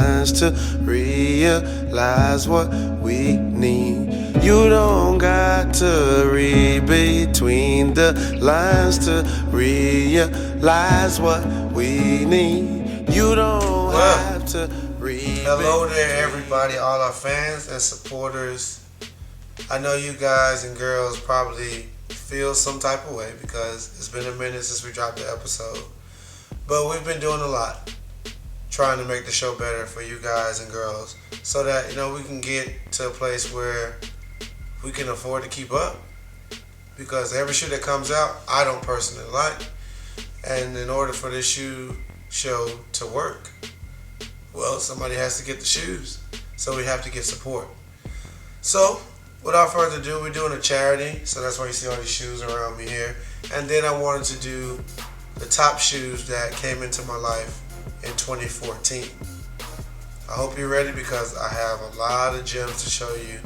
lines to realize what we need. You don't got to read between the lines to realize what we need. You don't have to read. Hello there, everybody, all our fans and supporters. I know you guys and girls probably feel some type of way because it's been a minute since we dropped the episode. But we've been doing a lot trying to make the show better for you guys and girls so that, we can get to a place where we can afford to keep up. Because every shoe that comes out, I don't personally like. And in order for this show to work, well, somebody has to get the shoes. So we have to get support. So, without further ado, we're doing a charity. So that's why you see all these shoes around me here. And then I wanted to do the top shoes that came into my life in 2014. I hope you're ready because I have a lot of gems to show you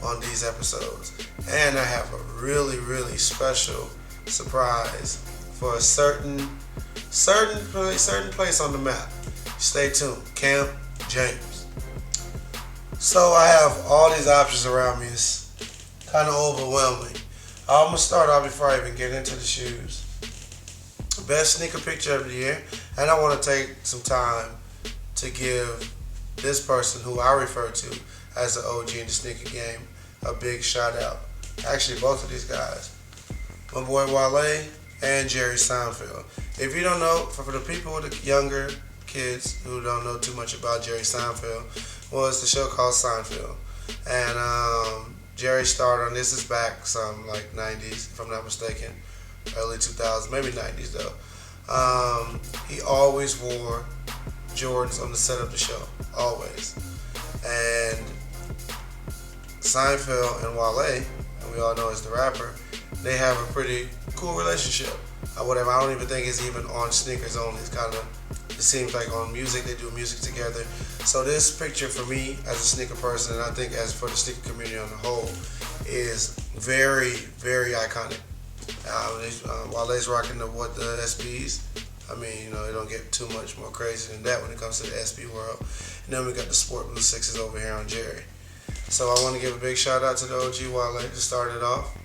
on these episodes. And I have a really, really special surprise for a certain place on the map. Stay tuned. Camp James. So I have all these options around me. It's kind of overwhelming. I'm going to start off before I even get into the shoes. Best sneaker picture of the year. And I want to take some time to give this person who I refer to as the OG in the sneaker game a big shout out. Actually, both of these guys. My boy Wale and Jerry Seinfeld. If you don't know, for the people, the younger kids who don't know too much about Jerry Seinfeld, was the show called Seinfeld. And Jerry started on this is back some like 90s, if I'm not mistaken. Early 2000s, maybe 90s though. He always wore Jordans on the set of the show. Always. And Seinfeld and Wale, and we all know as the rapper, they have a pretty cool relationship. I don't even think it's even on sneakers only. It seems like on music, they do music together. So this picture for me as a sneaker person, and I think as for the sneaker community on the whole, is very, very iconic. Wale's rocking the SBs. I mean, it don't get too much more crazy than that when it comes to the SB world. And then we got the sport blue sixes over here on Jerry. So I want to give a big shout out to the OG Wale to start it off.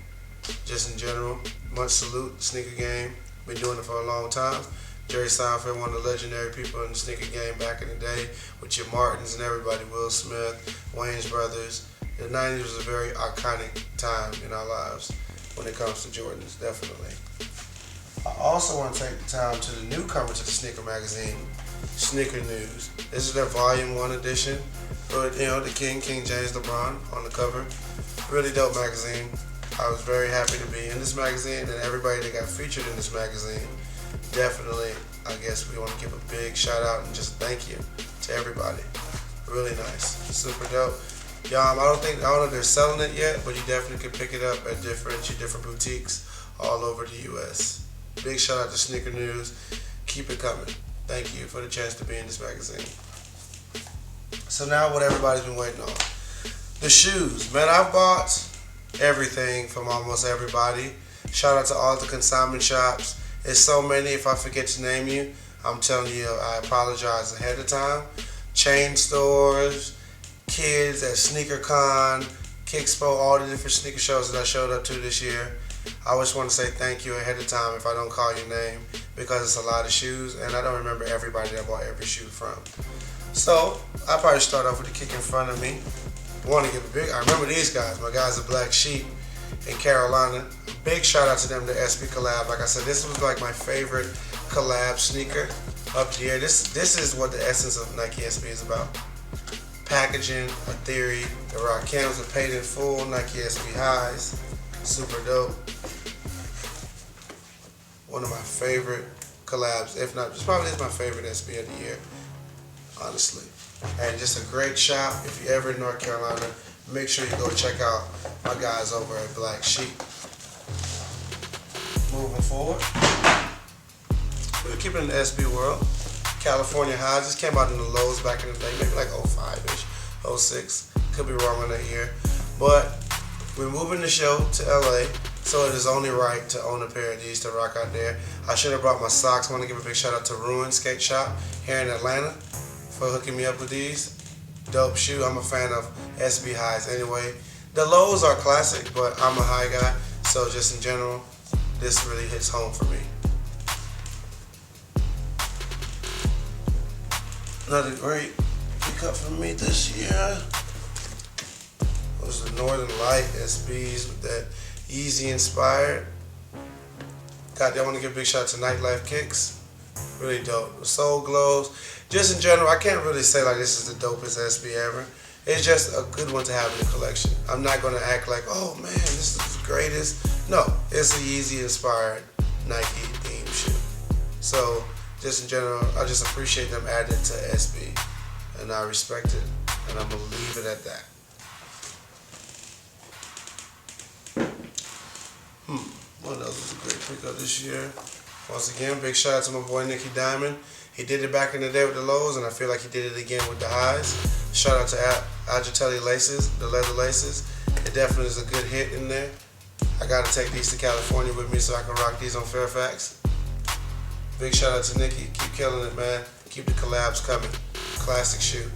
Just in general, much salute, sneaker game. Been doing it for a long time. Jerry Seinfeld, one of the legendary people in the sneaker game back in the day, with your Martins and everybody, Will Smith, Wayne's brothers. The 90s was a very iconic time in our lives when it comes to Jordans, definitely. I also want to take the time to the newcomer to the sneaker magazine, Sneaker News. This is their Volume 1 edition. But, the King James LeBron on the cover. Really dope magazine. I was very happy to be in this magazine, and everybody that got featured in this magazine, definitely, I guess we want to give a big shout out and just thank you to everybody. Really nice. Super dope. Y'all, I don't know if they're selling it yet, but you definitely can pick it up at your different boutiques all over the U.S. Big shout out to Sneaker News. Keep it coming. Thank you for the chance to be in this magazine. So now what everybody's been waiting on. The shoes. Man, I've bought everything from almost everybody. Shout out to all the consignment shops. There's so many, if I forget to name you, I'm telling you, I apologize ahead of time. Chain stores, kids at SneakerCon, Kickspo, all the different sneaker shows that I showed up to this year. I just want to say thank you ahead of time if I don't call your name because it's a lot of shoes and I don't remember everybody that I bought every shoe from. So, I'll probably start off with the kick in front of me. I remember these guys, my guys at Black Sheep in Carolina. Big shout out to them, the SB collab. Like I said, this was like my favorite collab sneaker up here. This is what the essence of Nike SB is about. Packaging, a theory. The Rakims are paid in full, Nike SB highs. Super dope. One of my favorite collabs, if not, this probably is my favorite SB of the year, honestly. And just a great shop. If you're ever in North Carolina, make sure you go check out my guys over at Black Sheep. Moving forward, we're keeping in the SB world. California highs. This came out in the lows back in the day, maybe like 05-ish, 06. Could be wrong on that year. But we're moving the show to LA, so it is only right to own a pair of these to rock out there. I should have brought my socks. I want to give a big shout out to Ruin Skate Shop here in Atlanta for hooking me up with these. Dope shoe. I'm a fan of SB highs anyway. The lows are classic, but I'm a high guy, so just in general, this really hits home for me. Another great pickup for me this year was the Northern Light SBs with that Yeezy inspired. I want to give a big shout out to Nightlife Kicks. Really dope. The Soul Glows. Just in general, I can't really say like this is the dopest SB ever. It's just a good one to have in the collection. I'm not going to act like, oh man, this is the greatest. No, it's a Yeezy inspired Nike theme shoe. So just in general, I just appreciate them adding it to SB. And I respect it. And I'm going to leave it at that. What else was a great pickup this year? Once again, big shout out to my boy Nicky Diamond. He did it back in the day with the lows, and I feel like he did it again with the highs. Shout out to Agitelli laces, the leather laces. It definitely is a good hit in there. I gotta take these to California with me so I can rock these on Fairfax. Big shout out to Nicky. Keep killing it, man. Keep the collabs coming. Classic shoe.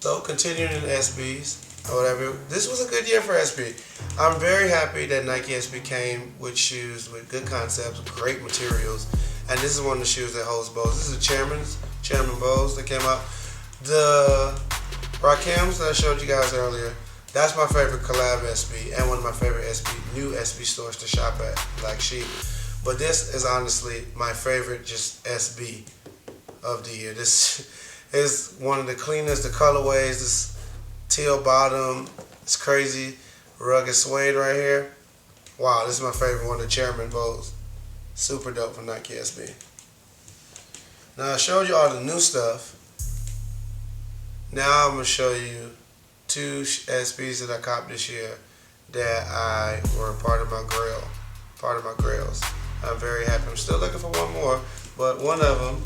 So continuing in SBs. Or whatever. This was a good year for SB. I'm very happy that Nike SB came with shoes with good concepts, great materials, and this is one of the shoes that holds bows. This is the Chairman bows that came out. The Rakims that I showed you guys earlier, that's my favorite collab SB and one of my favorite new SB stores to shop at, Black Sheep. But this is honestly my favorite just SB of the year. This is one of the cleanest, the colorways, this teal bottom, it's crazy, rugged suede right here. Wow, this is my favorite one, the Chairman bows. Super dope from Nike SB. Now I showed you all the new stuff. Now I'm gonna show you two SBs that I copped this year that I were part of my grails. I'm very happy. I'm still looking for one more, but one of them,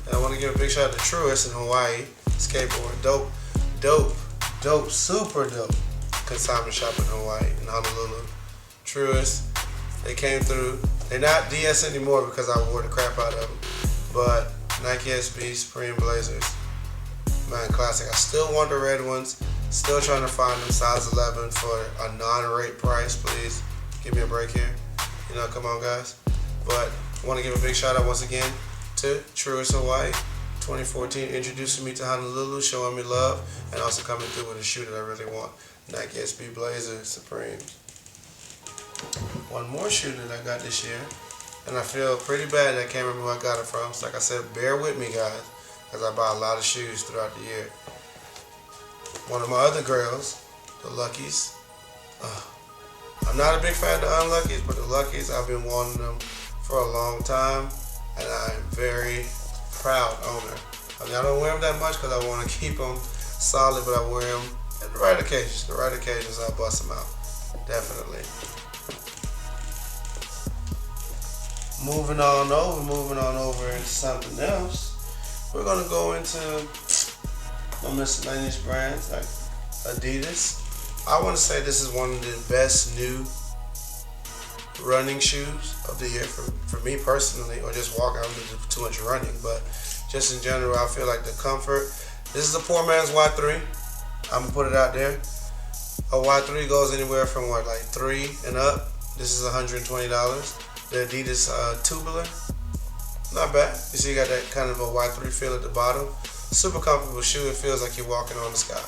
and I want to give a big shout out to Truist in Hawaii. Skateboard, dope, super dope consignment shop in Hawaii, in Honolulu. Truist, they came through. They're not DS anymore because I wore the crap out of them, but Nike SB Supreme Blazers, man, classic. I still want the red ones. Still trying to find them size 11 for a non-rate price. Please give me a break here. You know, come on, guys. But I want to give a big shout out once again to Truist Hawaii. 2014 introducing me to Honolulu, showing me love, and also coming through with a shoe that I really want. Nike SB Blazer Supremes. One more shoe that I got this year, and I feel pretty bad that I can't remember who I got it from. So like I said, bear with me, guys, because I buy a lot of shoes throughout the year. One of my other girls, the Luckies. I'm not a big fan of the Unluckies, but the Luckies, I've been wanting them for a long time, and I'm very proud owner. I mean, I don't wear them that much because I want to keep them solid, but I wear them at the right occasions. The right occasions, I bust them out. Definitely. Moving on over into something else. We're gonna go into my miscellaneous brands like Adidas. I want to say this is one of the best new running shoes of the year for me personally, or just walking out into 200 running, but just in general, I feel like the comfort. This is a poor man's Y3. I'm gonna put it out there. A Y3 goes anywhere from what, like 3 and up. This is $120. The Adidas Tubular, not bad. You see, you got that kind of a Y3 feel at the bottom. Super comfortable shoe. It feels like you're walking on the sky.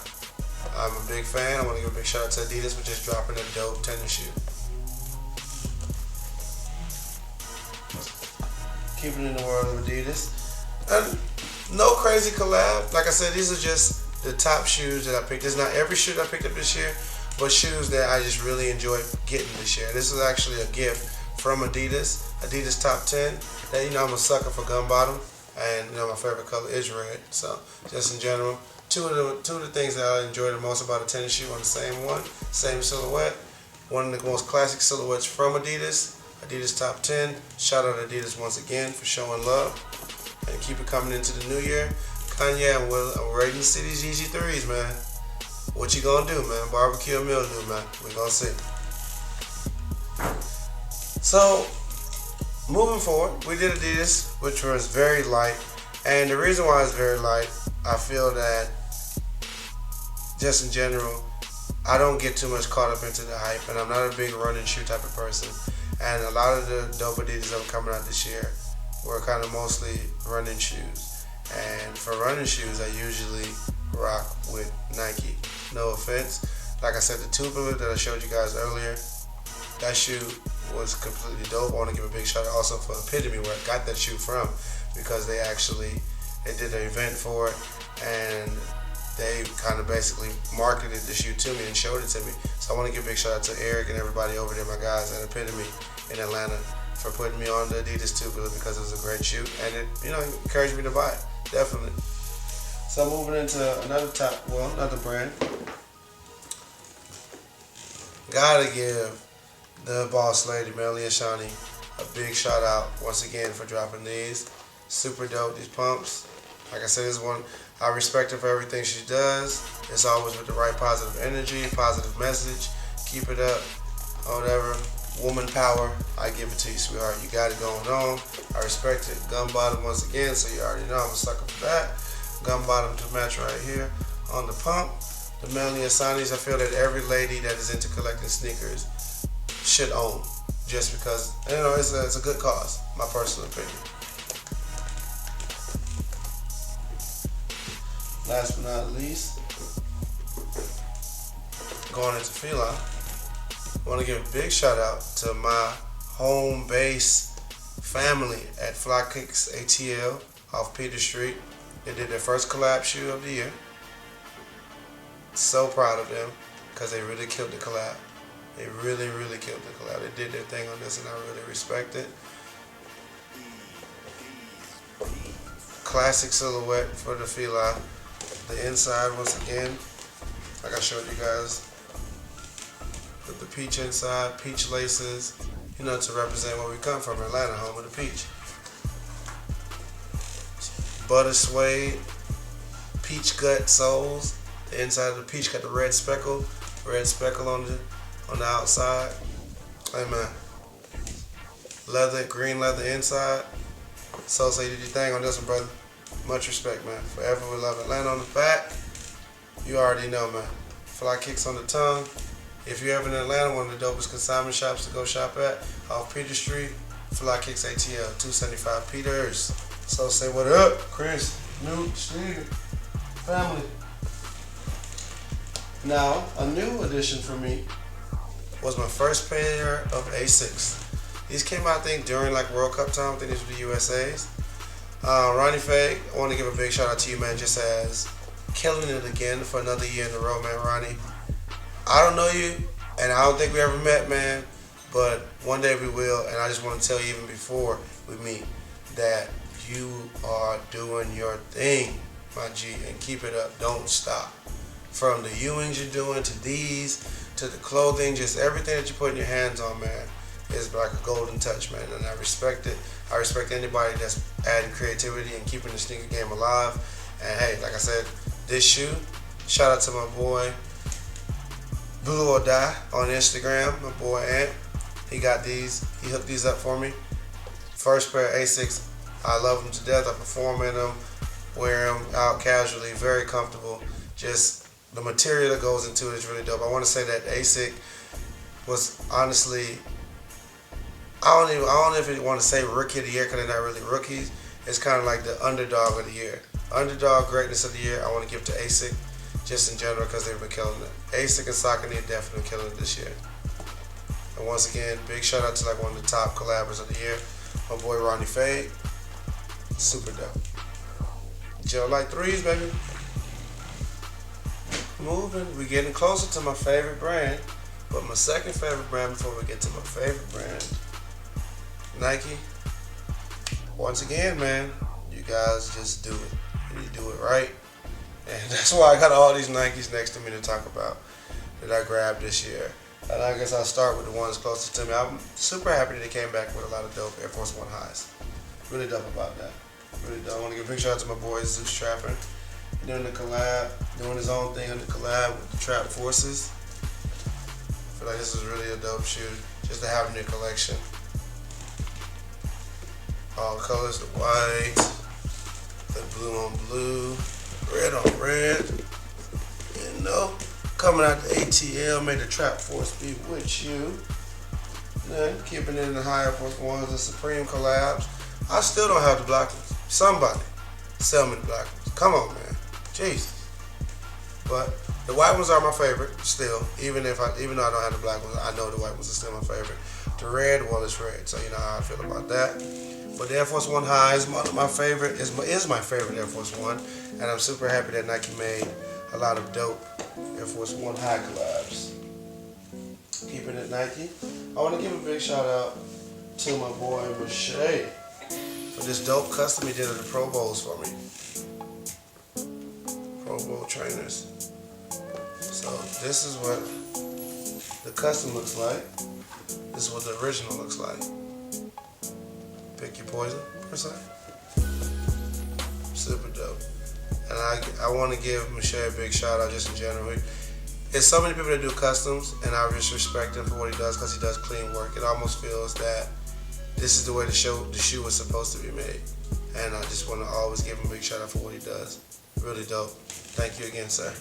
I'm a big fan. I want to give a big shout out to Adidas for just dropping a dope tennis shoe. Keeping in the world of Adidas. And no crazy collab. Like I said, these are just the top shoes that I picked. It's not every shoe that I picked up this year, but shoes that I just really enjoyed getting this year. This is actually a gift from Adidas Top 10. That, you know, I'm a sucker for gun bottom, and you know my favorite color is red. So just in general, two of the things that I enjoy the most about a tennis shoe on the same silhouette. One of the most classic silhouettes from Adidas Top 10. Shout out to Adidas once again for showing love, and keep it coming into the new year. Kanye, I'm rating the city's Yeezy 3s, man. What you gonna do, man? Barbecue or mildew, man? We gonna see. So, moving forward, we did Adidas, which was very light. And the reason why it's very light, I feel that just in general, I don't get too much caught up into the hype, and I'm not a big running shoe type of person. And a lot of the dope Adidas that were coming out this year were kind of mostly running shoes. And for running shoes, I usually rock with Nike. No offense. Like I said, the Tubular that I showed you guys earlier, that shoe was completely dope. I want to give a big shout out also for Epitome, where I got that shoe from, because they did an event for it, and they kind of basically marketed the shoe to me and showed it to me. So I want to give a big shout out to Eric and everybody over there, my guys at Epitome in Atlanta, for putting me on the Adidas Tubular, because it was a great shoe, and it encouraged me to buy it, definitely. So moving into another brand. Gotta give the boss lady, Melanie Ashani, a big shout out once again for dropping these. Super dope, these pumps. Like I said, this one, I respect her for everything she does. It's always with the right positive energy, positive message. Keep it up, or whatever. Woman power, I give it to you, sweetheart. You got it going on. I respect it. Gun bottom once again, so you already know I'm a sucker for that. Gun bottom to match right here on the pump. The Melanie Asanis, I feel that every lady that is into collecting sneakers should own, just because it's a good cause. My personal opinion. Last but not least, going into Fila, I want to give a big shout out to my home base family at Fly Kicks ATL off Peter Street. They did their first collab shoe of the year. So proud of them, because they really killed the collab. They really, really killed the collab. They did their thing on this, and I really respect it. Classic silhouette for the Fila. The inside, once again, like I showed you guys, with the peach inside, peach laces, to represent where we come from, Atlanta, home of the peach. Butter suede, peach gut soles. The inside of the peach got the red speckle on the outside. Hey man, leather, green leather inside. So say you did your thing on this one, brother. Much respect, man. Forever we love Atlanta on the back. You already know, man. Fly Kicks on the tongue. If you're ever in Atlanta, one of the dopest consignment shops to go shop at, off Peter Street, Fly Kicks ATL, 275 Peters. So say what up, Chris, Newt, Steve, family. Now, a new addition for me was my first pair of Asics. These came out, I think, during World Cup time. I think these were the USA's. Ronnie Fag, I want to give a big shout out to you, man, just as killing it again for another year in a row, man, Ronnie. I don't know you, and I don't think we ever met, man, but one day we will, and I just want to tell you even before we meet that you are doing your thing, my G, and keep it up. Don't stop. From the Ewings you're doing to these, to the clothing, just everything that you're putting your hands on, man, is like a golden touch, man, and I respect it. I respect anybody that's adding creativity and keeping the sneaker game alive. And hey, like I said, this shoe, shout out to my boy Blue or Die on Instagram, my boy Ant. He got these, he hooked these up for me. First pair of Asics, I love them to death. I perform in them, wear them out casually, very comfortable. Just the material that goes into it is really dope. I want to say that Asic was honestly, I don't know if you want to say rookie of the year, because they're not really rookies. It's kind of like the underdog of the year. Underdog greatness of the year, I want to give to Asic, just in general, because they've been killing it. Asic and Saucony are definitely killing it this year. And once again, big shout out to one of the top collabors of the year, my boy Ronnie Fade. Super dope. Gel Light 3s, baby. Moving, we're getting closer to my favorite brand, but my second favorite brand before we get to my favorite brand, Nike. Once again, man, you guys just do it. And you do it right. And that's why I got all these Nikes next to me to talk about that I grabbed this year. And I guess I'll start with the ones closest to me. I'm super happy that they came back with a lot of dope Air Force One highs. Really dope about that. Really dope. I want to give a big shout out to my boy Zeus Trapper. Doing the collab, doing his own thing on the collab with the Trap Forces. I feel like this is really a dope shoe just to have in your collection. All colors, the white, the blue on blue, red on red. You know, coming out the ATL, may the Trap Force be with you. Then keeping it in the higher force ones, the Supreme collabs. I still don't have the black ones. Somebody sell me the black ones. Come on, man. Jesus. But the white ones are my favorite still. Even though I don't have the black ones, I know the white ones are still my favorite. The red, well, it's red, so you know how I feel about that. But the Air Force One High is my favorite. Is my favorite Air Force One, and I'm super happy that Nike made a lot of dope Air Force One High collabs. Keeping it Nike. I want to give a big shout out to my boy Mache for this dope custom he did of the Pro Bowls for me. Pro Bowl trainers. So this is what the custom looks like. This is what the original looks like. Pick your poison, per se. Super dope. And I want to give Mache a big shout out just in general. There's so many people that do customs, and I just respect him for what he does because he does clean work. It almost feels that this is the way the shoe was supposed to be made. And I just want to always give him a big shout out for what he does. Really dope. Thank you again, sir.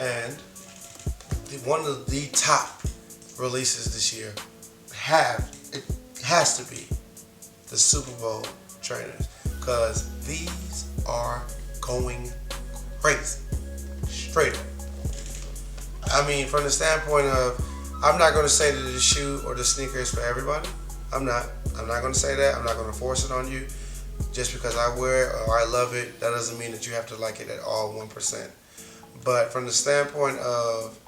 And one of the top releases this year has to be the Super Bowl trainers, because these are going crazy. Straight up. I mean, from the standpoint of, I'm not going to say that the shoe or the sneaker is for everybody. I'm not going to say that. I'm not going to force it on you. Just because I wear it or I love it, that doesn't mean that you have to like it at all 1%. But from the standpoint of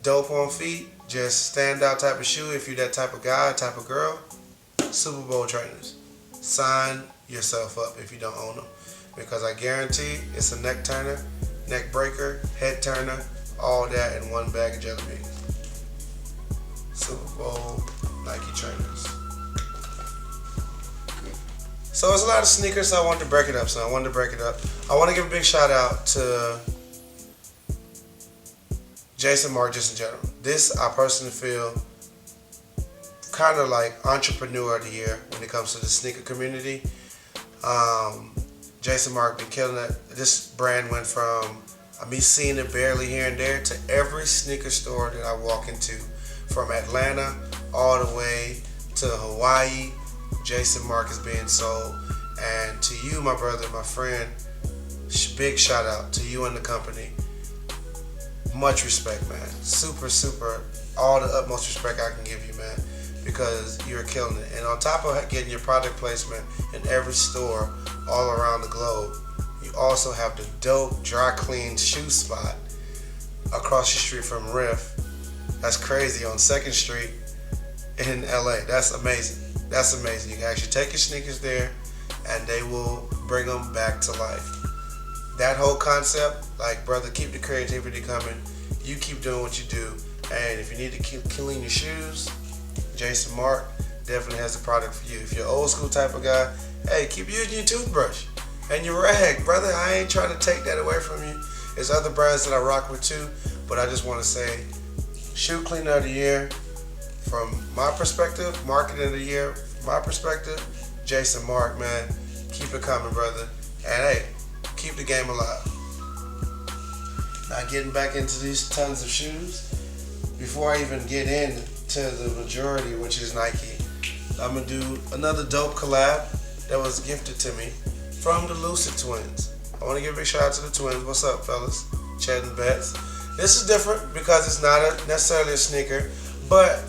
dope on feet, just standout type of shoe, if you're that type of guy, type of girl, Super Bowl trainers. Sign yourself up if you don't own them. Because I guarantee it's a neck turner, neck breaker, head turner, all that in one bag of jelly beans. Super Bowl Nike trainers. So it's a lot of sneakers, so I wanted to break it up. I want to give a big shout out to Jason Mark just in general. This, I personally feel, kind of like entrepreneur of the year when it comes to the sneaker community. Jason Mark been killing it. This brand went from me seeing it barely here and there to every sneaker store that I walk into, from Atlanta all the way to Hawaii. Jason Mark is being sold. And to you, my brother, my friend, big shout out to you and the company. Much respect, man. Super, all the utmost respect I can give you, man, because you're killing it. And on top of getting your product placement in every store all around the globe, you also have the dope dry clean shoe spot across the street from Riff. That's crazy, on 2nd Street in LA. That's amazing. That's amazing. You can actually take your sneakers there and they will bring them back to life. That whole concept, like, brother, keep the creativity coming. You keep doing what you do. And if you need to keep clean your shoes, Jason Mark definitely has the product for you. If you're an old school type of guy, hey, keep using your toothbrush and your rag, brother. I ain't trying to take that away from you. There's other brands that I rock with too, but I just want to say, shoe cleaner of the year, from my perspective, marketing of the year, from my perspective, Jason Mark, man. Keep it coming, brother. And hey, keep the game alive. Now getting back into these tons of shoes, before I even get into the majority, which is Nike, I'm going to do another dope collab that was gifted to me from the Lucid Twins. I want to give a big shout out to the twins. What's up, fellas? Chad and Betts. This is different because it's not necessarily a sneaker, but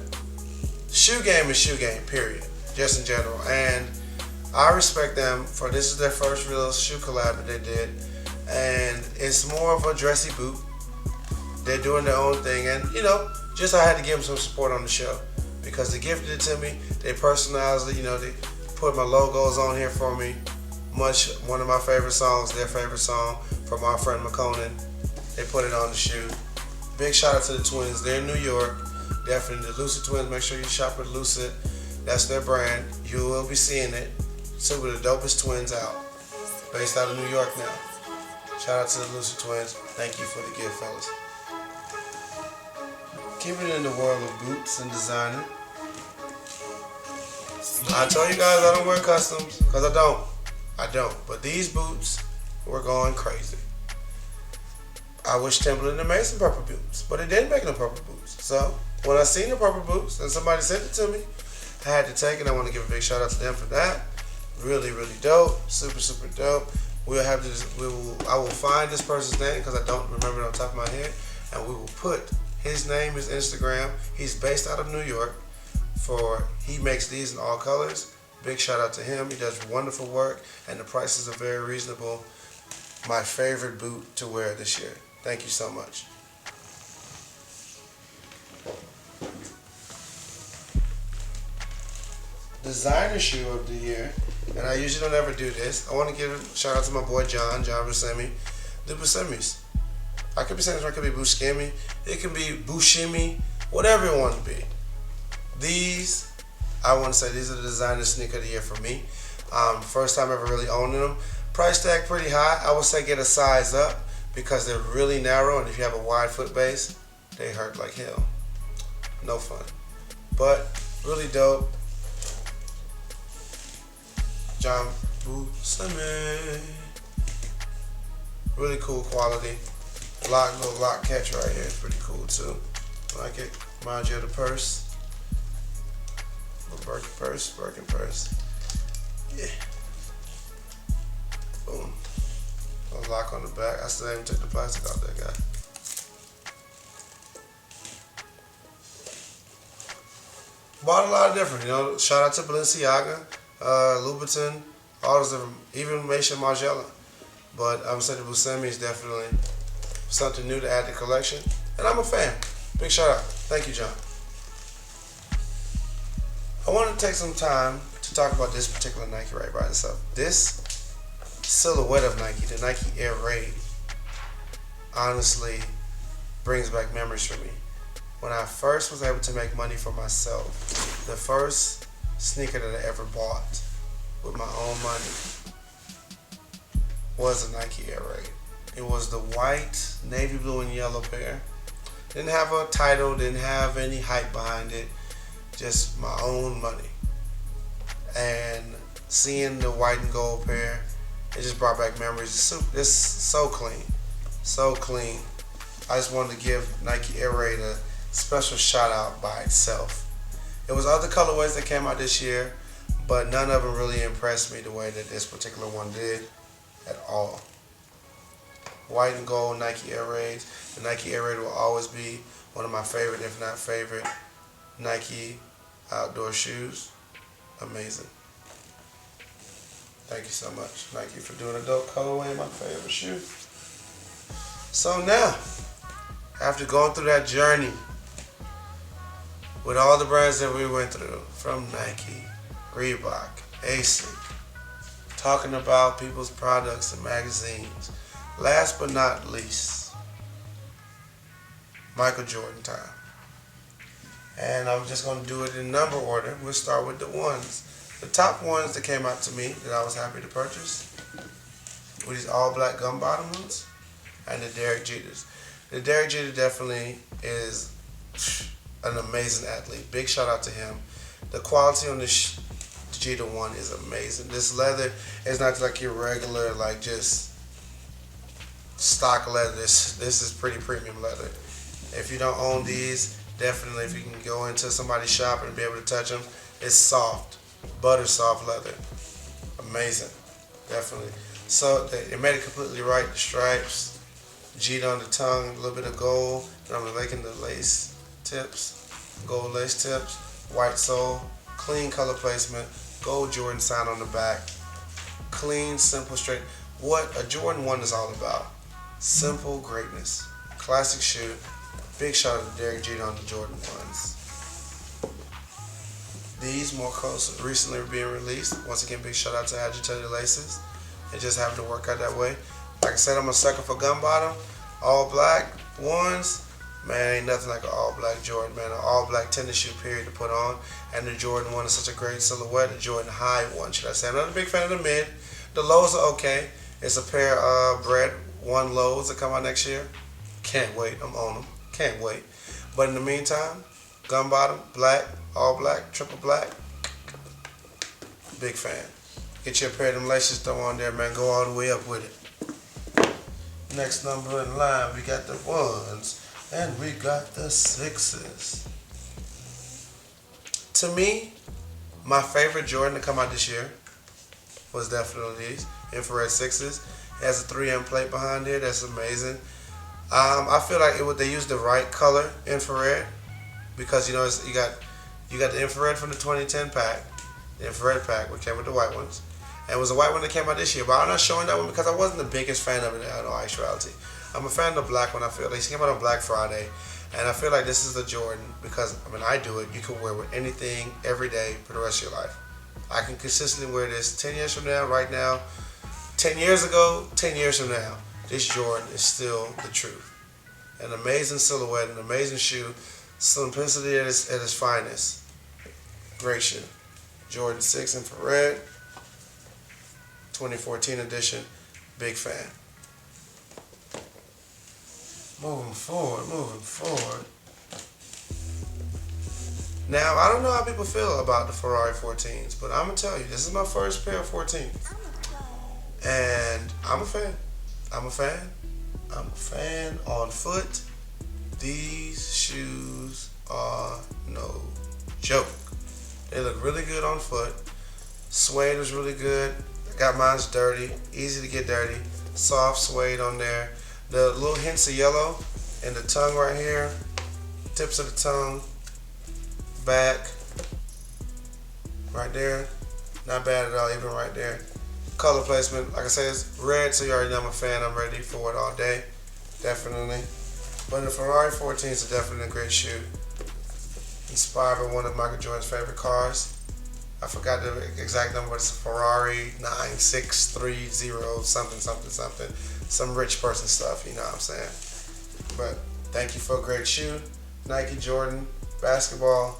shoe game is shoe game, period, just in general. And I respect them for, this is their first real shoe collab that they did, and it's more of a dressy boot. They're doing their own thing, and you know, just I had to give them some support on the show because they gifted it to me. They personalized it, you know, they put my logos on here for me. One of my favorite songs, their favorite song from our friend McConan. They put it on the shoe. Big shout out to the twins. They're in New York. Definitely the Lucid Twins. Make sure you shop with Lucid. That's their brand. You will be seeing it. Super the dopest twins out. Based out of New York now. Shout out to the Lucid Twins. Thank you for the gift, fellas. Keeping it in the world of boots and designer. I told you guys I don't wear customs because I don't. I don't. But these boots were going crazy. I wish Timberland had made some purple boots, but it didn't make no purple boots. So when I seen the purple boots and somebody sent it to me, I had to take it. I want to give a big shout out to them for that. Really, really dope. Super, super dope. We'll have this. I will find this person's name because I don't remember it on top of my head, and we will put his name, his Instagram. He's based out of New York. He makes these in all colors. Big shout out to him. He does wonderful work, and the prices are very reasonable. My favorite boot to wear this year. Thank you so much. Designer shoe of the year, and I usually don't ever do this. I want to give a shout out to my boy John Buscemi. The Buscemis. I could be saying it could be Buscemi. It can be Bushimi, whatever it wants to be. These, I want to say these are the designer sneaker of the year for me. First time ever really owning them. Price tag pretty high. I would say get a size up because they're really narrow, and if you have a wide foot base, they hurt like hell. No fun. But really dope. John Buscemi. Really cool quality. Little lock catch right here. It's pretty cool too. Like it. Reminds you of the purse. Little Birkin purse. Yeah. Boom. A lock on the back. I still haven't took the plastic off that guy. Bought a lot of different, shout out to Balenciaga, Louboutin, all those different, even Maison Margiela. But I'm saying the Buscemi is definitely something new to add to the collection. And I'm a fan. Big shout out. Thank you, John. I want to take some time to talk about this particular Nike right by itself. This silhouette of Nike, the Nike Air Raid, honestly brings back memories for me. When I first was able to make money for myself, the first sneaker that I ever bought with my own money was a Nike Air Raid. It was the white, navy blue, and yellow pair. Didn't have a title, didn't have any hype behind it, just my own money. And seeing the white and gold pair, it just brought back memories. It's so clean, so clean. I just wanted to give Nike Air Raid a special shout out by itself. It was other colorways that came out this year, but none of them really impressed me the way that this particular one did at all. White and gold Nike Air Raids. The Nike Air Raid will always be one of my favorite, if not favorite, Nike outdoor shoes. Amazing. Thank you so much, Nike, for doing a dope colorway in my favorite shoe. So now, after going through that journey with all the brands that we went through, from Nike, Reebok, ASIC, talking about people's products and magazines, last but not least, Michael Jordan time. And I'm just going to do it in number order. We'll start with the ones. The top ones that came out to me that I was happy to purchase were these all black gum bottom ones and the Derek Jeters. The Derek Jeter definitely is an amazing athlete. Big shout out to him. The quality on this Jeter one is amazing. This leather is not like your regular, like just stock leather. This is pretty premium leather. If you don't own these, definitely if you can go into somebody's shop and be able to touch them, it's soft, butter soft leather. Amazing, definitely. So they made it completely right. The stripes, Jeter on the tongue, a little bit of gold, and I'm liking the lace tips, gold lace tips, white sole, clean color placement, gold Jordan sign on the back, clean, simple, straight. What a Jordan 1 is all about. Simple greatness. Classic shoe. Big shout out to Derek Jeter on the Jordan 1s. These more close recently being released. Once again, big shout out to agitated laces. It just happened to work out that way. Like I said, I'm a sucker for gum bottom. All black ones. Man, ain't nothing like an all black Jordan, man. An all black tennis shoe period to put on. And the Jordan 1 is such a great silhouette. The Jordan High 1, should I say. I'm not a big fan of the mid. The lows are okay. It's a pair of Bread 1 lows that come out next year. Can't wait. I'm on them. Can't wait. But in the meantime, gum bottom, black, all black, triple black. Big fan. Get your pair of them laces throw on there, man. Go all the way up with it. Next number in line, we got the 1s and we got the 6s. To me, my favorite Jordan to come out this year was definitely these infrared 6s. It has a 3M plate behind there. That's amazing. I feel like they used the right color infrared because you know you got the infrared from the 2010 pack, the infrared pack, which came with the white ones, and it was a white one that came out this year. But I'm not showing that one because I wasn't the biggest fan of it in all actuality. I'm a fan of the black one. I feel they came out on Black Friday, and I feel like this is the Jordan because I do it. You can wear with anything every day for the rest of your life. I can consistently wear this 10 years from now, right now, 10 years ago, 10 years from now. This Jordan is still the truth. An amazing silhouette, an amazing shoe, simplicity at its finest. Great shoe. Jordan 6 infrared, 2014 edition. Big fan. Moving forward. Now, I don't know how people feel about the Ferrari 14s, but I'm going to tell you, this is my first pair of 14s. And I'm a fan. I'm a fan on foot. These shoes are no joke. They look really good on foot. Suede was really good. I got mine's dirty, easy to get dirty. Soft suede on there. The little hints of yellow in the tongue right here, tips of the tongue, back, right there. Not bad at all, even right there. Color placement, like I said, it's red, so you already know I'm a fan. I'm ready for it all day, definitely. But the Ferrari 14s are definitely a great shoe. Inspired by one of Michael Jordan's favorite cars. I forgot the exact number, but it's a Ferrari 9630 something. Some rich person stuff, you know what I'm saying? But thank you for a great shoe. Nike Jordan basketball.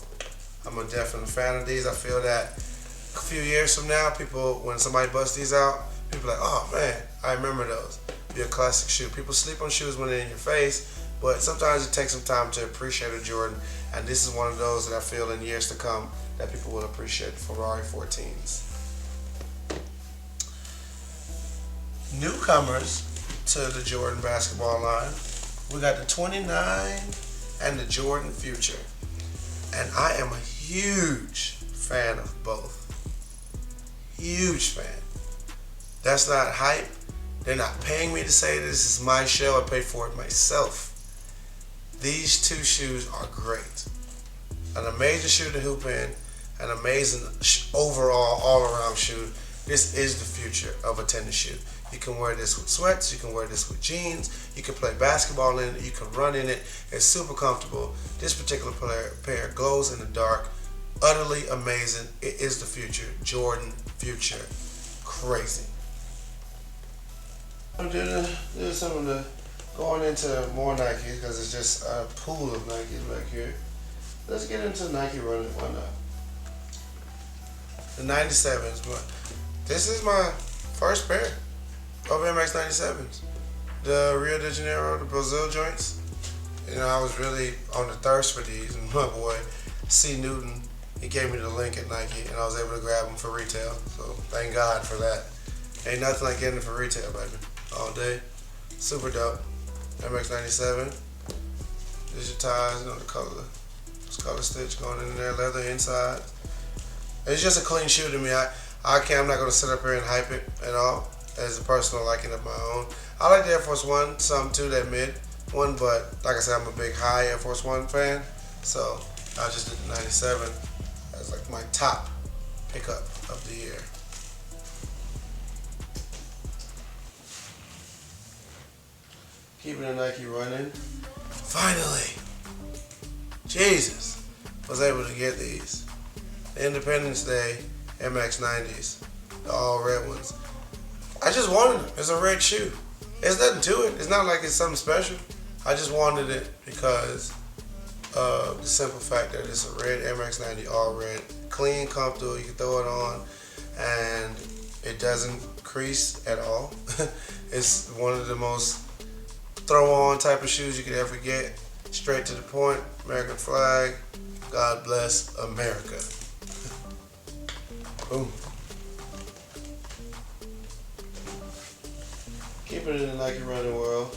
I'm a definite fan of these. I feel that a few years from now, when somebody busts these out, people are like, oh man, I remember those. Be a classic shoe. People sleep on shoes when they're in your face, but sometimes it takes some time to appreciate a Jordan, and this is one of those that I feel in years to come that people will appreciate, the Ferrari 14s. Newcomers to the Jordan basketball line, we got the 29 and the Jordan Future. And I am a huge fan of both. Huge fan. That's not hype. They're not paying me to say this is my show. I pay for it myself. These two shoes are great. An amazing shoe to hoop in, an amazing overall, all-around shoe. This is the future of a tennis shoe. You can wear this with sweats, you can wear this with jeans, you can play basketball in it, you can run in it. It's super comfortable. This particular pair glows in the dark. Utterly amazing. It is the future. Jordan Future. Crazy. I'm doing some of the going into more Nikes because it's just a pool of Nikes back here. Let's get into Nike running. Why not? The 97s, but this is my first pair of MX 97s. The Rio de Janeiro, the Brazil joints. You know, I was really on the thirst for these, and my boy C. Newton, he gave me the link at Nike, and I was able to grab them for retail. So thank God for that. Ain't nothing like getting it for retail, baby. All day. Super dope. MX 97. Digitized, you know, the color stitch going in there, leather inside. It's just a clean shoe to me. I'm not gonna sit up here and hype it at all. As a personal liking of my own. I like the Air Force One, some too, that mid one, but like I said, I'm a big high Air Force One fan, so I just did the 97 as like my top pickup of the year. Keeping the Nike running. Finally, Jesus, was able to get these. The Independence Day MX 90s, the all red ones. I just wanted them. It's a red shoe. There's nothing to it. It's not like it's something special. I just wanted it because of the simple fact that it's a red MX 90, all red, clean, comfortable. You can throw it on, and it doesn't crease at all. It's one of the most throw-on type of shoes you could ever get. Straight to the point. American flag. God bless America. Boom. Keeping it in the Nike running world,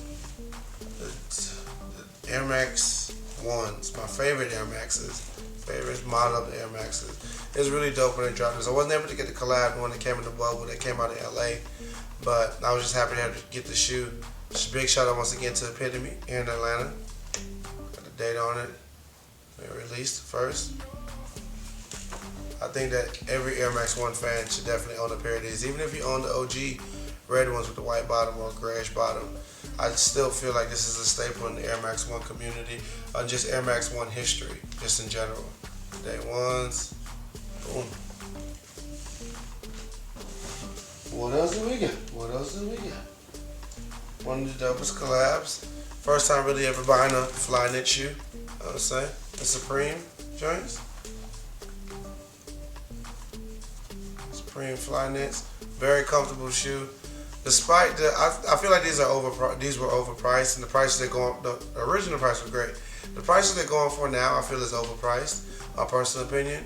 the Air Max 1s, my favorite Air Maxes, favorite model of the Air Maxes. It's really dope when they dropped this. I wasn't able to get the collab when it came in the bubble. They came out in LA, but I was just happy to get the shoe. Just a big shout out once again to Epitome here in Atlanta. Got the date on it. They released first. I think that every Air Max 1 fan should definitely own a pair of these. Even if you own the OG red ones with the white bottom or grayish bottom, I still feel like this is a staple in the Air Max 1 community, just Air Max 1 history, just in general. Day ones, boom. What else do we got? What else do we got? One of the dopest collabs. First time really ever buying a Flyknit shoe, I would say. The Supreme joints. Supreme Flyknits. Very comfortable shoe. Despite the, I feel like these were overpriced, and the prices they're going, the original price was great. The prices they're going for now, I feel is overpriced. My personal opinion.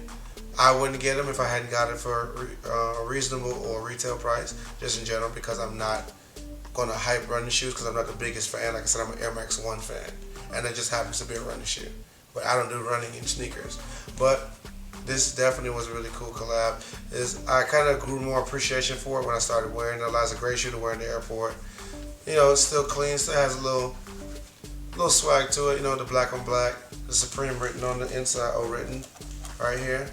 I wouldn't get them if I hadn't got it for a reasonable or retail price, just in general, because I'm not going to hype running shoes because I'm not the biggest fan. Like I said, I'm an Air Max 1 fan, and it just happens to be a running shoe. But I don't do running in sneakers. But this definitely was a really cool collab. I kind of grew more appreciation for it when I started wearing it. It's a great shoe to wear in the airport. You know, it's still clean, still has a little swag to it. You know, the black on black, the Supreme written on the inside, written right here,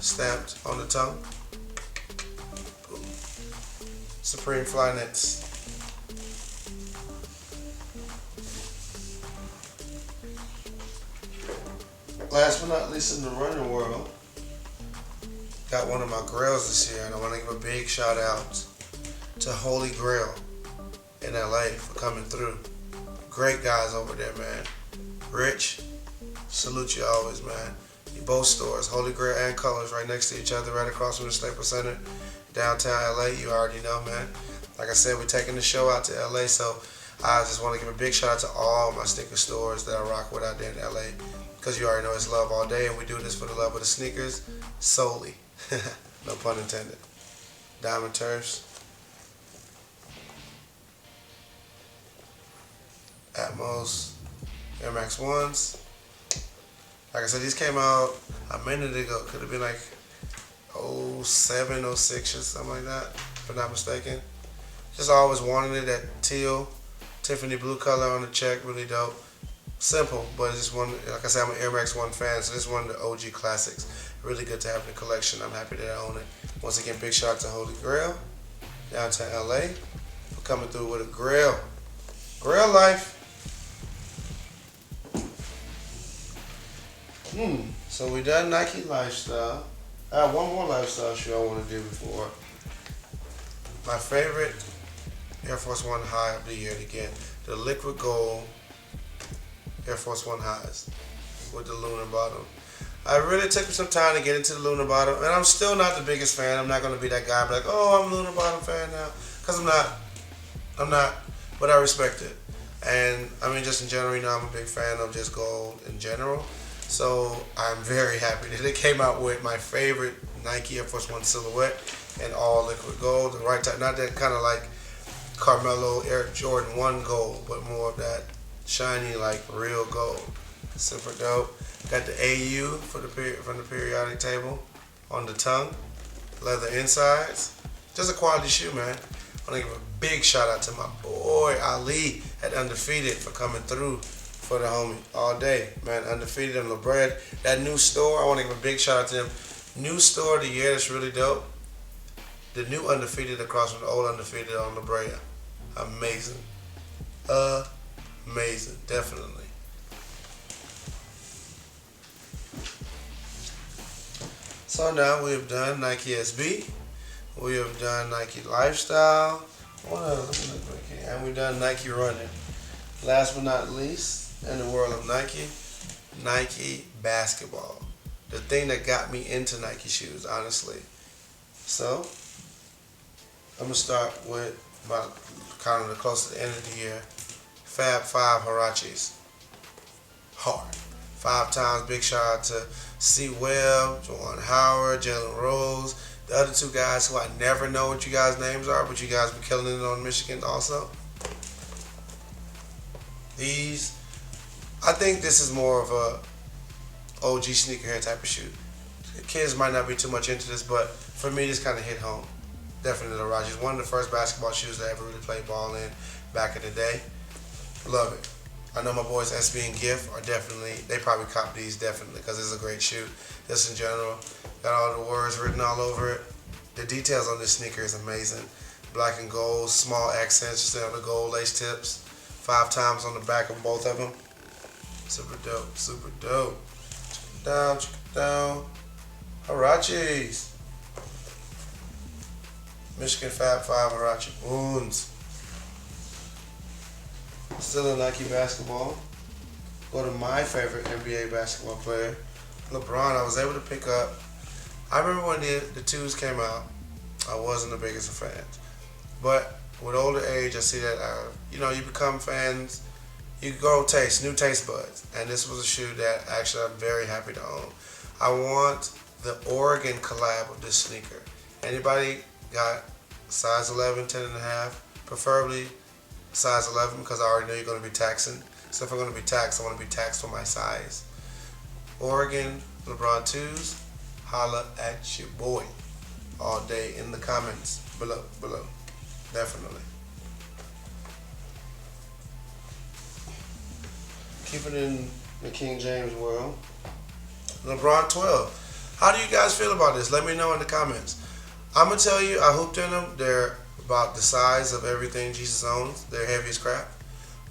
stamped on the tongue. Supreme Flyknits. Last but not least in the running world, got one of my grails this year, and I want to give a big shout out to Holy Grail in LA for coming through. Great guys over there, man. Rich, salute you always, man. Both stores, Holy Grail and Colors, right next to each other, right across from the Staples Center, downtown LA. You already know, man. Like I said, we're taking the show out to LA, so I just want to give a big shout out to all my sneaker stores that I rock with out there in LA. Because you already know it's love all day, and we do this for the love of the sneakers solely. No pun intended. Diamond Turfs. Atmos. Air Max 1s. Like I said, these came out a minute ago. Could have been like 07, 06 or something like that, if I'm not mistaken. Just always wanted it, that teal, Tiffany blue color on the check, really dope. Simple, but it's just one, like I said, I'm an Air Max 1 fan, so this is one of the OG classics. Really good to have in the collection. I'm happy that I own it. Once again, big shout out to Holy Grail, downtown LA, for coming through with a Grail. Grail life. So we done Nike lifestyle. I have one more lifestyle shoe I want to do before. My favorite Air Force One high of the year to get, the liquid gold Air Force One highs with the lunar bottom. I really took some time to get into the lunar bottom, and I'm still not the biggest fan. I'm not going to be that guy, like, oh, I'm a lunar bottom fan now, because I'm not, but I respect it. And I mean, just in general, you know, I'm a big fan of just gold in general. So I'm very happy that it came out with my favorite Nike Air Force One silhouette and all liquid gold, the right type, not that kind of like Carmelo Air Jordan 1 gold, but more of that shiny, like real gold. Super dope. Got the AU for from the periodic table on the tongue. Leather insides. Just a quality shoe, man. I want to give a big shout out to my boy Ali at Undefeated for coming through for the homie all day, man. Undefeated in La Brea. That new store, I want to give a big shout out to them. New store of the year, that's really dope. The new Undefeated across from the old Undefeated on La Brea. Amazing. Amazing, definitely. So now we have done Nike SB. We have done Nike Lifestyle. What else? And we've done Nike Running. Last but not least, in the world of Nike, Nike Basketball. The thing that got me into Nike shoes, honestly. So, I'm going to start with about kind of the close to the end of the year. Fab 5 Huaraches. Hard. 5 times. Big shout out to C. Webb, Juwan Howard, Jalen Rose. The other 2 guys who I never know what you guys' names are, but you guys be killing it on Michigan also. These, I think this is more of a OG sneakerhead type of shoe. The kids might not be too much into this, but for me, this kind of hit home. Definitely the Rogers. One of the first basketball shoes that I ever really played ball in back in the day. Love it. I know my boys SB and Gift are definitely, they probably cop these definitely because it's a great shoe. Just in general. Got all the words written all over it. The details on this sneaker is amazing. Black and gold, small accents instead of the gold lace tips. 5 times on the back of both of them. Super dope, super dope. Check it down. Huaraches. Michigan Fab 5 Huarache Boons. Still in Nike basketball. Go to my favorite NBA basketball player, LeBron. I was able to pick up. I remember when the twos came out, I wasn't the biggest of fans. But with older age, I see that, you become fans. You grow new taste buds. And this was a shoe that actually I'm very happy to own. I want the Oregon collab of this sneaker. Anybody got size 11, 10 and a half, preferably size 11 because I already know you're going to be taxing. So if I'm going to be taxed, I want to be taxed for my size. Oregon LeBron 2s, holla at your boy all day in the comments below. Definitely. Keep it in the King James world. LeBron 12. How do you guys feel about this? Let me know in the comments. I'm going to tell you, I hooped in them. They're about the size of everything Jesus owns. They're heavy as crap.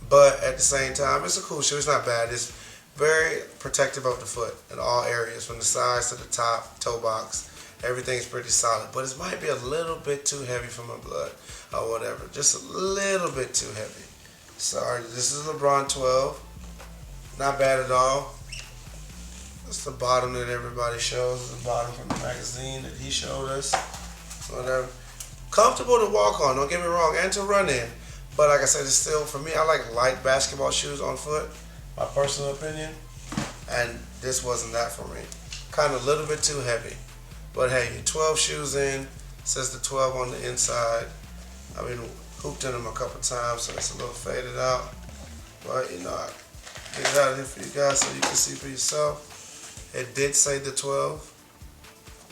But at the same time, it's a cool shoe. It's not bad. It's very protective of the foot in all areas, from the sides to the top, toe box. Everything's pretty solid. But it might be a little bit too heavy for my blood or whatever. Just a little bit too heavy. Sorry. This is LeBron 12. Not bad at all. That's the bottom that everybody shows. The bottom from the magazine that he showed us. Whatever. Comfortable to walk on, don't get me wrong, and to run in. But like I said, it's still, for me, I like light basketball shoes on foot, my personal opinion. And this wasn't that for me. Kind of a little bit too heavy. But hey, 12 shoes in, says the 12 on the inside. I've been hooped in them a couple times, so it's a little faded out. But I get it out of here for you guys so you can see for yourself. It did say the 12.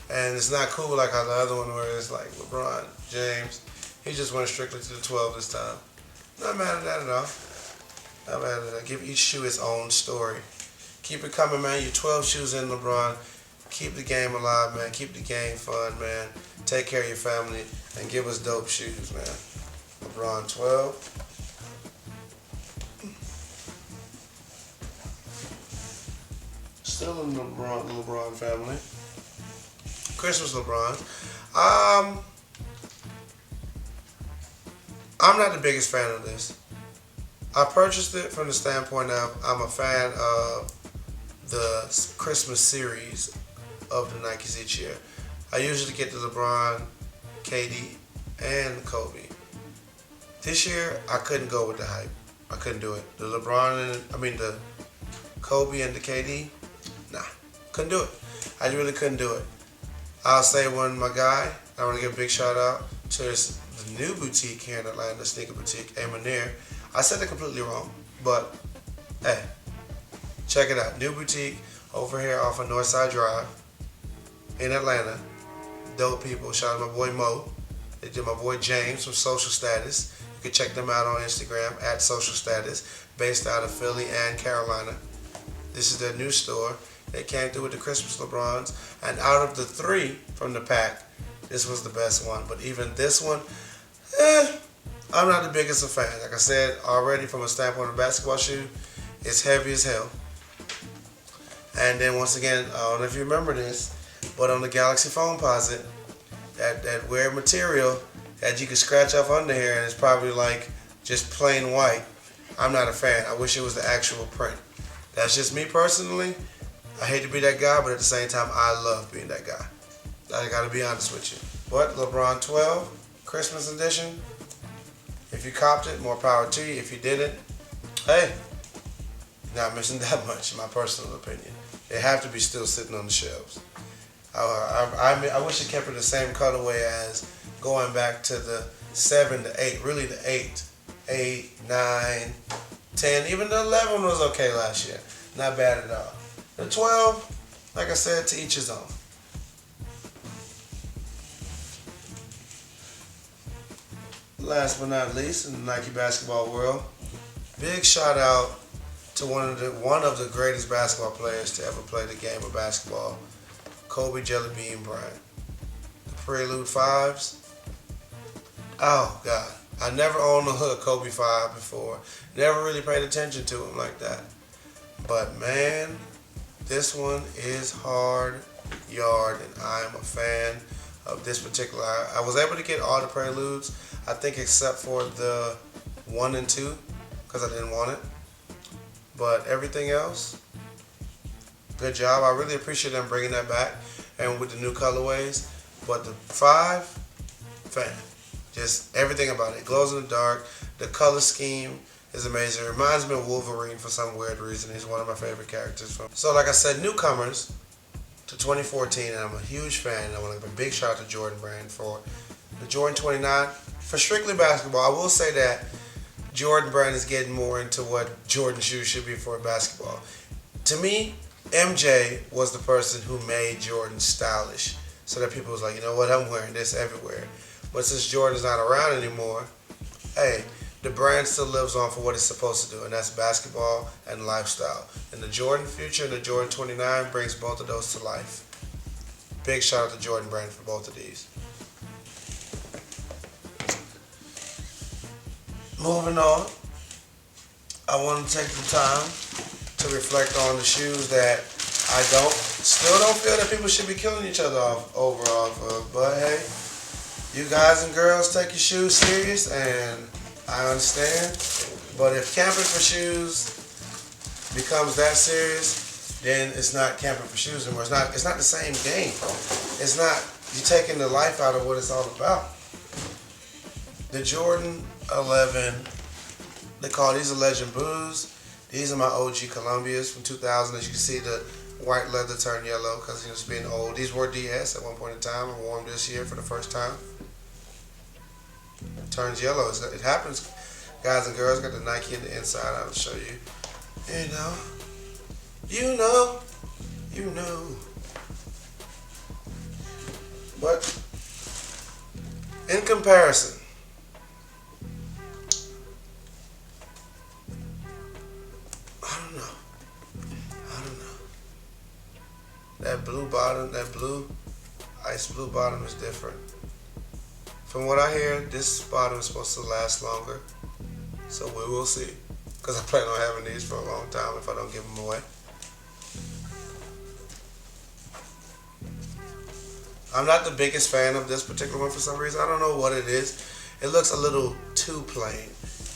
And it's not cool like how the other one where it's like LeBron James. He just went strictly to the 12 this time. Not mad at that at all. Not mad at that. Give each shoe its own story. Keep it coming, man. Your 12 shoes in, LeBron. Keep the game alive, man. Keep the game fun, man. Take care of your family and give us dope shoes, man. LeBron 12. Still in the LeBron family. Christmas LeBron. I'm not the biggest fan of this. I purchased it from the standpoint of I'm a fan of the Christmas series of the Nikes each year. I usually get the LeBron, KD, and Kobe. This year, I couldn't go with the hype. I couldn't do it. The Kobe and the KD, nah, couldn't do it. I really couldn't do it. I'll say one, my guy, I want to give a big shout out to the new boutique here in Atlanta, sneaker boutique, Amanir. I said it completely wrong, but hey, check it out. New boutique over here off of Northside Drive in Atlanta. Dope people. Shout out to my boy Mo. They did my boy James from Social Status. You can check them out on Instagram at Social Status, based out of Philly and Carolina. This is their new store. They came through with the Christmas LeBrons, and out of the 3 from the pack, this was the best one. But even this one, I'm not the biggest of fans. Like I said already, from a standpoint of basketball shoe, it's heavy as hell. And then once again, I don't know if you remember this, but on the Galaxy Foamposite, that weird material that you can scratch off under here, and it's probably like just plain white. I'm not a fan. I wish it was the actual print. That's just me personally. I hate to be that guy, but at the same time, I love being that guy. I gotta be honest with you. But LeBron 12, Christmas edition. If you copped it, more power to you. If you didn't, hey, you're not missing that much, in my personal opinion. They have to be still sitting on the shelves. I wish it kept it the same colorway as going back to the 7 to 8, really the 8, 9, 10, even the 11 was okay last year. Not bad at all. The 12, like I said, to each his own. Last but not least, in the Nike basketball world, big shout out to one of the greatest basketball players to ever play the game of basketball, Kobe Jellybean Bryant. The Prelude 5s. Oh God, I never owned a Kobe 5 before. Never really paid attention to him like that. But man, this one is hard yard, and I am a fan of this particular. I was able to get all the Preludes, I think, except for the 1 and 2, because I didn't want it. But everything else, good job. I really appreciate them bringing that back, and with the new colorways. But the 5, fan. Just everything about it. Glows in the dark. The color scheme is amazing. It reminds me of Wolverine for some weird reason. He's one of my favorite characters. So like I said, newcomers to 2014, and I'm a huge fan. I want to give a big shout out to Jordan Brand for the Jordan 29. For strictly basketball, I will say that Jordan Brand is getting more into what Jordan shoes should be for basketball. To me, MJ was the person who made Jordan stylish, so that people was like, you know what, I'm wearing this everywhere. But since Jordan's not around anymore, hey, the brand still lives on for what it's supposed to do, and that's basketball and lifestyle. And the Jordan Future and the Jordan 29 brings both of those to life. Big shout out to Jordan Brand for both of these. Moving on, I want to take the time to reflect on the shoes that I still don't feel that people should be killing each other off of. But hey, you guys and girls take your shoes serious, and I understand. But if camping for shoes becomes that serious, then it's not camping for shoes anymore. It's not the same game. It's not, you're taking the life out of what it's all about. The Jordan 11, they call these a Legend Blues. These are my OG Columbias from 2000. As you can see, the white leather turned yellow because it's being old. These were DS at one point in time. I wore them this year for the first time. It turns yellow. It happens. Guys and girls, got the Nike in the inside. I'll show you. You know. But in comparison, I don't know. That blue bottom, that blue, ice blue bottom is different. From what I hear, this bottom is supposed to last longer. So we will see. Because I plan on having these for a long time if I don't give them away. I'm not the biggest fan of this particular one for some reason. I don't know what it is. It looks a little too plain.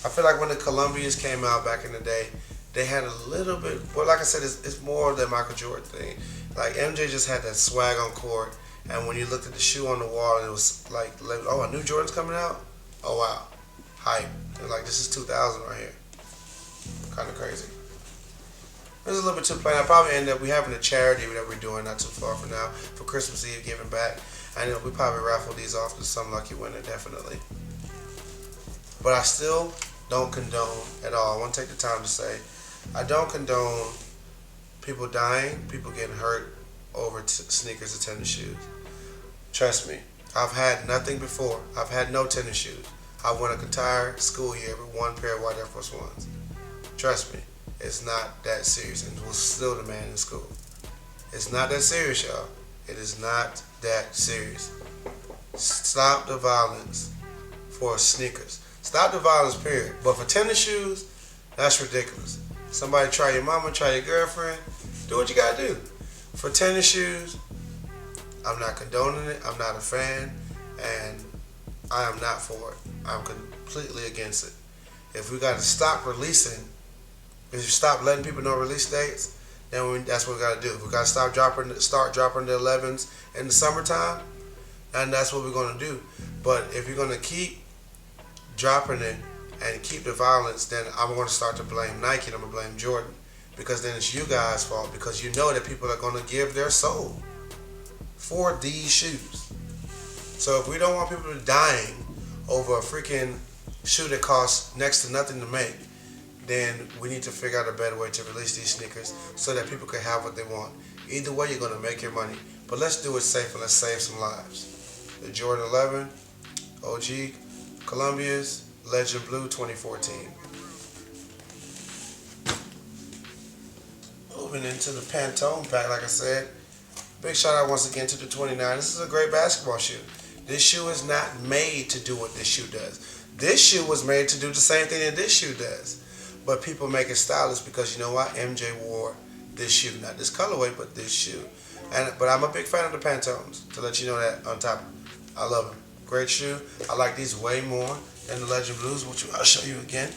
I feel like when the Columbias came out back in the day, they had a little bit, well, like I said, it's more of that Michael Jordan thing. Like MJ just had that swag on court, and when you looked at the shoe on the wall, and it was like, oh, a new Jordan's coming out? Oh wow, hype. And like, this is 2000 right here. Kind of crazy. It was a little bit too plain. I probably end up, we having a charity that we're doing not too far from now for Christmas Eve, giving back. I know we probably raffle these off to some lucky winner, definitely. But I still don't condone at all. I want to take the time to say, I don't condone people dying, people getting hurt over sneakers or tennis shoes. Trust me, I've had nothing before. I've had no tennis shoes. I went an entire school year with one pair of white Air Force Ones. Trust me, it's not that serious, and was still the man in school. It's not that serious, y'all. It is not that serious. Stop the violence for sneakers. Stop the violence, period. But for tennis shoes, that's ridiculous. Somebody try your mama, try your girlfriend. Do what you gotta do. For tennis shoes, I'm not condoning it. I'm not a fan, and I am not for it. I'm completely against it. If we gotta stop releasing, if you stop letting people know release dates, then that's what we gotta do. If we gotta start dropping the 11s in the summertime, and that's what we're gonna do. But if you're gonna keep dropping it and keep the violence, then I'm going to start to blame Nike and I'm going to blame Jordan, because then it's you guys' fault, because you know that people are going to give their soul for these shoes. So if we don't want people dying over a freaking shoe that costs next to nothing to make, then we need to figure out a better way to release these sneakers so that people can have what they want. Either way, you're going to make your money. But let's do it safe and let's save some lives. The Jordan 11 OG Columbia's Legend Blue 2014. Moving into the Pantone pack, like I said, big shout out once again to the 29. This is a great basketball shoe. This shoe is not made to do what this shoe does. This shoe was made to do the same thing that this shoe does. But people make it stylish because you know what? MJ wore this shoe. Not this colorway, but this shoe. But I'm a big fan of the Pantones, to let you know that on top. I love them. Great shoe. I like these way more than the Legend Blues, which I'll show you again.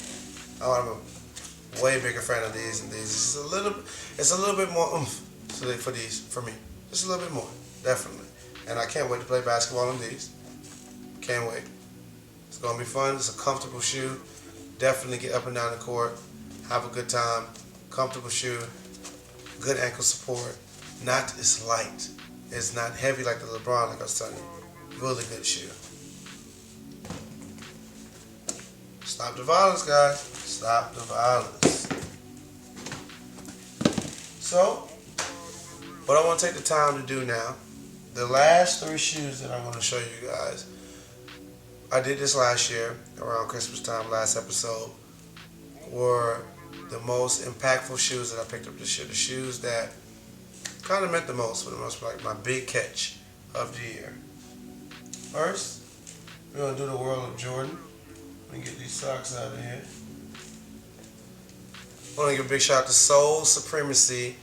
I'm a way bigger fan of these and these. It's a little bit more oomph for these, for me. Just a little bit more, definitely. And I can't wait to play basketball in these. Can't wait. It's going to be fun. It's a comfortable shoe. Definitely get up and down the court. Have a good time. Comfortable shoe. Good ankle support. It's light. It's not heavy like the LeBron, like I was telling you. Really good shoe. Stop the violence, guys. Stop the violence. So, what I want to take the time to do now, the last 3 shoes that I'm going to show you guys, I did this last year around Christmas time, last episode, were the most impactful shoes that I picked up this year. The shoes that kind of meant the most for the most part, like my big catch of the year. First, we're going to do the world of Jordan. Let me get these socks out of here. I want to give a big shout out to Soul Supremacy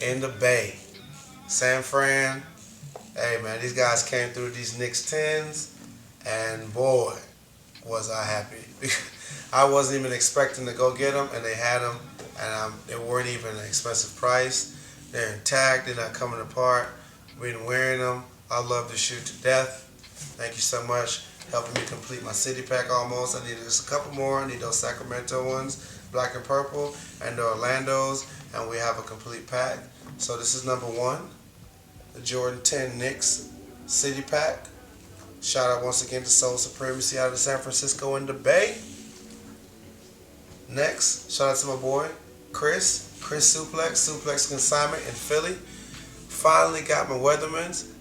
in the Bay. San Fran. Hey man, these guys came through these Knicks 10s, and boy, was I happy. I wasn't even expecting to go get them, and they had them, and they weren't even an expensive price. They're intact, they're not coming apart. We've been wearing them. I love the shoe to death. Thank you so much, helping me complete my city pack almost. I needed just a couple more. I need those Sacramento ones, black and purple, and the Orlandos, and we have a complete pack. So this is number 1, the Jordan 10 Knicks City Pack. Shout out once again to Soul Supremacy out of San Francisco in the Bay. Next, shout out to my boy, Chris Suplex Consignment in Philly. Finally got my Weatherman's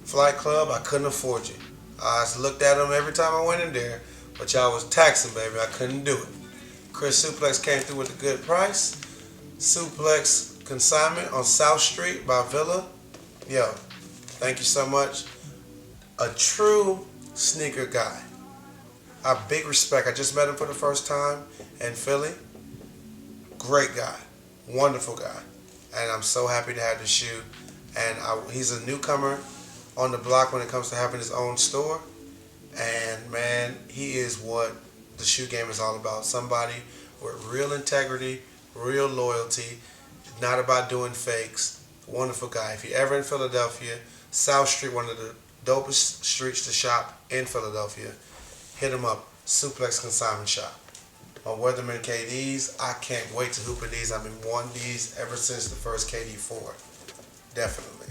Flight Club. I couldn't afford you. I looked at them every time I went in there, but y'all was taxing, baby. I couldn't do it. Chris Suplex came through with a good price. Suplex Consignment on South Street by Villa. Yo, thank you so much. A true sneaker guy. I big respect. I just met him for the first time in Philly. Great guy. Wonderful guy. And I'm so happy to have this shoe. And he's a newcomer on the block when it comes to having his own store. And man, he is what the shoe game is all about. Somebody with real integrity, real loyalty, not about doing fakes. Wonderful guy. If you're ever in Philadelphia, South Street, one of the dopest streets to shop in Philadelphia, hit him up. Suplex Consignment Shop. On Weatherman KDs, I can't wait to hoop in these. I've been wanting these ever since the first KD4. Definitely.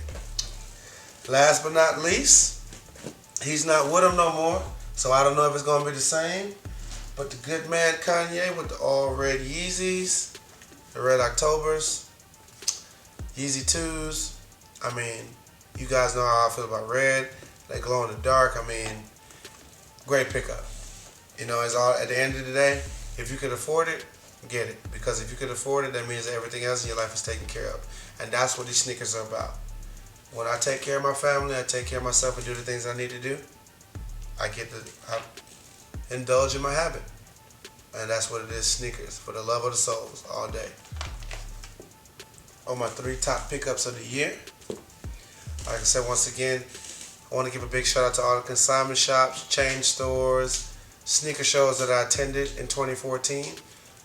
Last but not least, he's not with them no more, so I don't know if it's going to be the same, but the good man Kanye with the all red Yeezys, the red Octobers, Yeezy 2s. I mean, you guys know how I feel about red. They glow in the dark. I mean, great pickup. You know, it's all at the end of the day, if you could afford it, get it. Because if you could afford it, that means that everything else in your life is taken care of. And that's what these sneakers are about. When I take care of my family, I take care of myself and do the things I need to do, I get to indulge in my habit. And that's what it is, sneakers, for the love of the souls, all day. On my 3 top pickups of the year, like I said, once again, I want to give a big shout out to all the consignment shops, chain stores, sneaker shows that I attended in 2014.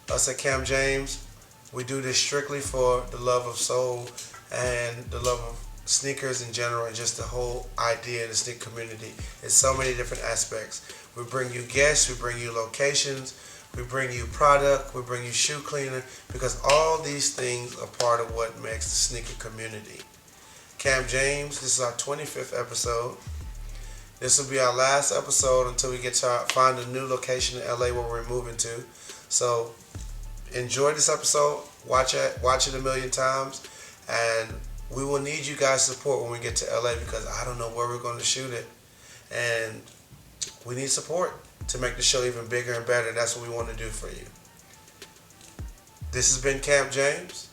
Us at Cam James, we do this strictly for the love of soul and the love of sneakers in general, and just the whole idea of the sneaker community. It's so many different aspects. We bring you guests, we bring you locations, we bring you product, we bring you shoe cleaner, because all these things are part of what makes the sneaker community. Cam James, this is our 25th episode. This will be our last episode until we get to find a new location in LA where we're moving to. So enjoy this episode. Watch it a million times, and we will need you guys' support when we get to LA because I don't know where we're going to shoot it, and we need support to make the show even bigger and better. And that's what we want to do for you. This has been Camp James.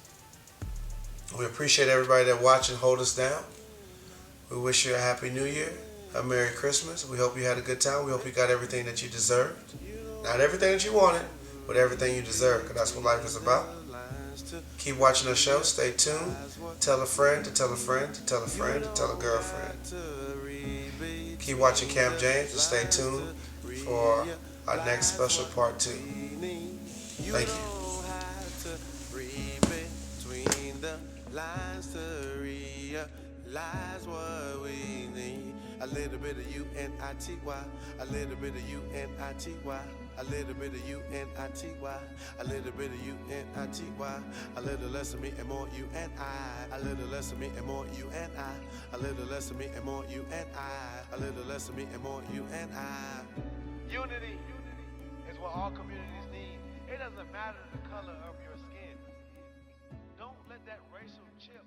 We appreciate everybody that watch and hold us down. We wish you a happy New Year, a Merry Christmas. We hope you had a good time. We hope you got everything that you deserved. Not everything that you wanted, but everything you deserve, because that's what life is about. Keep watching the show. Stay tuned. Tell a friend to tell a friend to tell a friend to tell a girlfriend. Keep watching Camp James and stay tuned for our next special part 2. Thank you. Lies what we need. A little bit of U-N-I-T-Y. A little bit of U-N-I-T-Y. A little bit of U-N-I-T-Y. A little bit of U-N-I-T-Y. A little less of me and more you and I. A little less of me and more you and I. A little less of me and more you and I. A little less of me and more you and I. Unity is what all communities need. It doesn't matter the color of your skin. Don't let that racial chip